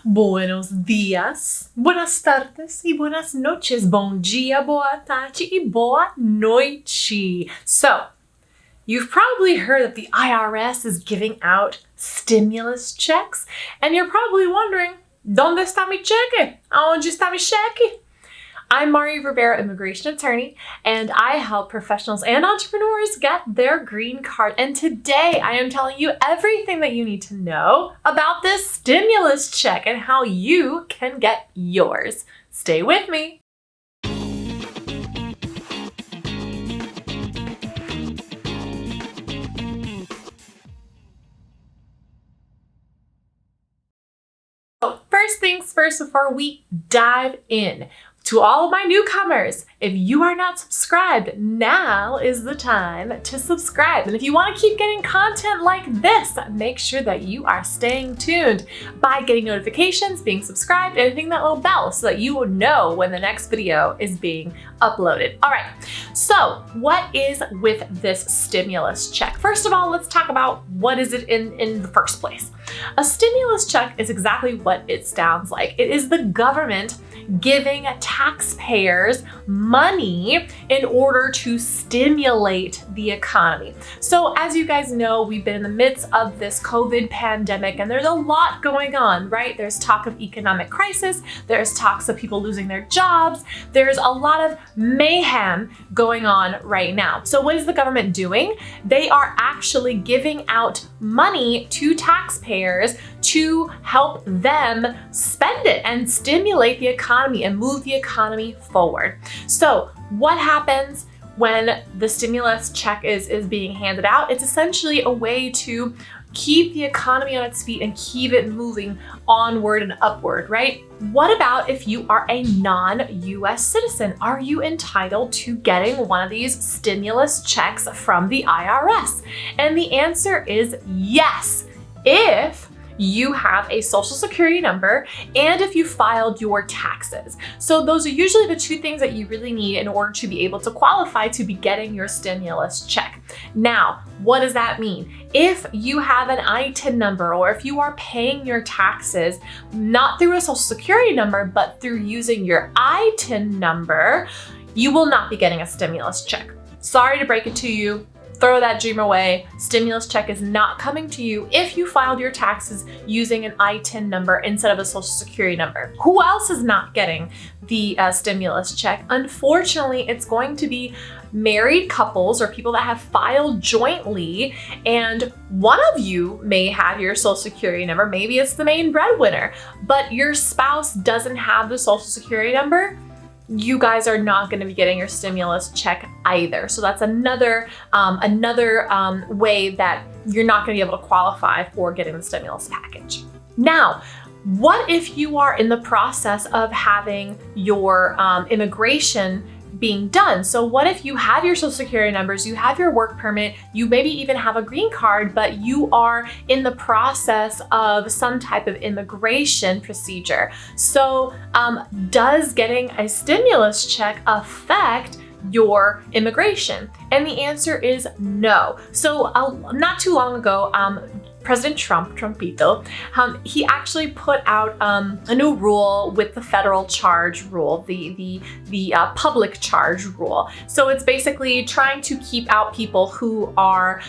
Buenos días, buenas tardes y buenas noches. Bom dia, boa tarde y boa noite. So, you've probably heard that the IRS is giving out stimulus checks, and you're probably wondering, ¿Dónde está mi cheque? ¿Onde está mi cheque? I'm Ribeiro, immigration attorney, and I help professionals and entrepreneurs get their green card. And today I am telling you everything that you need to know about this stimulus check and how you can get yours. Stay with me. So first things first, before we dive in, to all of my newcomers, if you are not subscribed, now is the time to subscribe. And if you want to keep getting content like this, make sure that you are staying tuned by getting notifications, being subscribed, and hitting that little bell so that you will know when the next video is being uploaded. All right, so what is with this stimulus check? First of all, let's talk about what is it in the first place. A stimulus check is exactly what it sounds like. It is the government giving taxpayers money in order to stimulate the economy. So as you guys know, we've been in the midst of this COVID pandemic and there's a lot going on, right? There's talk of economic crisis, there's talks of people losing their jobs, there's a lot of mayhem going on right now. So what is the government doing? They are actually giving out money to taxpayers to help them spend it and stimulate the economy and move the economy forward. So what happens when the stimulus check is being handed out? It's essentially a way to keep the economy on its feet and keep it moving onward and upward, right? What about if you are a non-US citizen? Are you entitled to getting one of these stimulus checks from the IRS? And the answer is yes, if you have a social security number and if you filed your taxes. So those are usually the two things that you really need in order to be able to qualify to be getting your stimulus check. Now, what does that mean? If you have an ITIN number or if you are paying your taxes not through a social security number but through using your ITIN number, you will not be getting a stimulus check. Sorry to break it to you. Throw that dream away. Stimulus check is not coming to you if you filed your taxes using an ITIN number instead of a social security number. Who else is not getting the stimulus check? Unfortunately, it's going to be married couples or people that have filed jointly, and one of you may have your social security number, maybe it's the main breadwinner, but your spouse doesn't have the social security number. You guys are not going to be getting your stimulus check either. So that's another way that you're not going to be able to qualify for getting the stimulus package. Now, what if you are in the process of having your immigration being done? So what if you have your social security numbers, you have your work permit, you maybe even have a green card, but you are in the process of some type of immigration procedure? So does getting a stimulus check affect your immigration? And the answer is no. So not too long ago, President Trumpito, he actually put out a new rule with the federal charge rule, the public charge rule. So it's basically trying to keep out people who are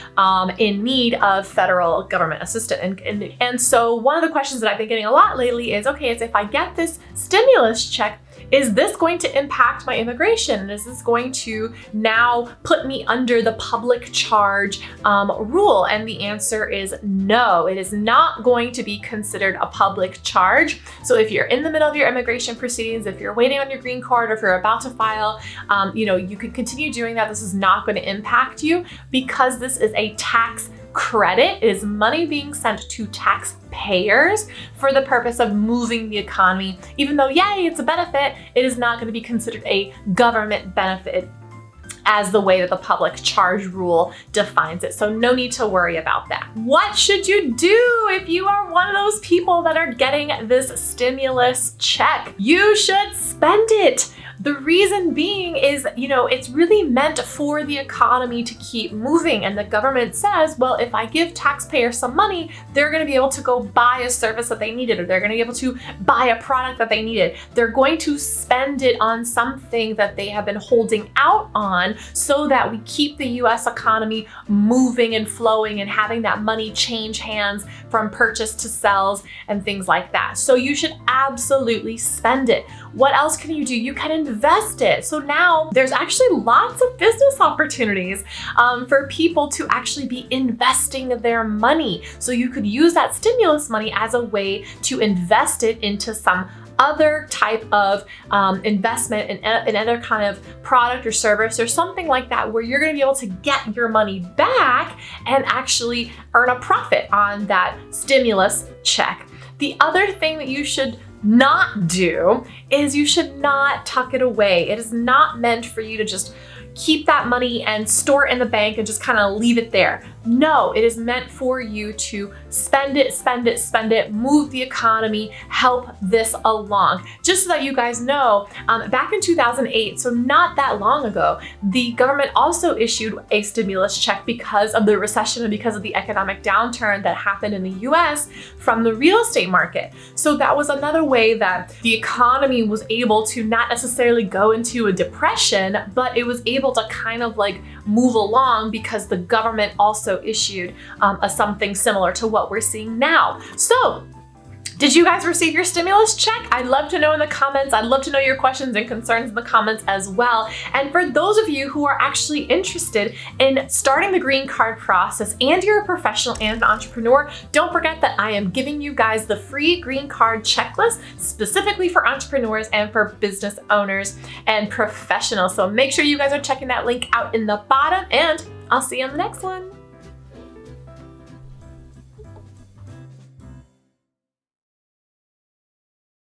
in need of federal government assistance. And so one of the questions that I've been getting a lot lately is, okay, if I get this stimulus check, is this going to impact my immigration? Is this going to now put me under the public charge rule? And the answer is no, it is not going to be considered a public charge. So if you're in the middle of your immigration proceedings, if you're waiting on your green card, or if you're about to file, you can continue doing that. This is not going to impact you because this is a tax credit. It is money being sent to taxpayers for the purpose of moving the economy. Even though, yay, it's a benefit, it is not going to be considered a government benefit as the way that the public charge rule defines it. So no need to worry about that. What should you do if you are one of those people that are getting this stimulus check? You should spend it. The reason being is, it's really meant for the economy to keep moving. And the government says, well, if I give taxpayers some money, they're going to be able to go buy a service that they needed, or they're going to be able to buy a product that they needed. They're going to spend it on something that they have been holding out on, so that we keep the US economy moving and flowing and having that money change hands from purchase to sales and things like that. So you should absolutely spend it. What else can you do? You can invest it. So now there's actually lots of business opportunities for people to actually be investing their money. So you could use that stimulus money as a way to invest it into some other type of investment in another kind of product or service or something like that, where you're going to be able to get your money back and actually earn a profit on that stimulus check. The other thing that you should not do is you should not tuck it away. It is not meant for you to just keep that money and store it in the bank and just kind of leave it there. No, it is meant for you to spend it, move the economy, help this along. Just so that you guys know, back in 2008, so not that long ago, the government also issued a stimulus check because of the recession and because of the economic downturn that happened in the US from the real estate market. So that was another way that the economy was able to not necessarily go into a depression, but it was able to kind of like move along because the government also issued something similar to what we're seeing now. So, did you guys receive your stimulus check? I'd love to know in the comments. I'd love to know your questions and concerns in the comments as well. And for those of you who are actually interested in starting the green card process and you're a professional and an entrepreneur, don't forget that I am giving you guys the free green card checklist specifically for entrepreneurs and for business owners and professionals. So make sure you guys are checking that link out in the bottom, and I'll see you on the next one.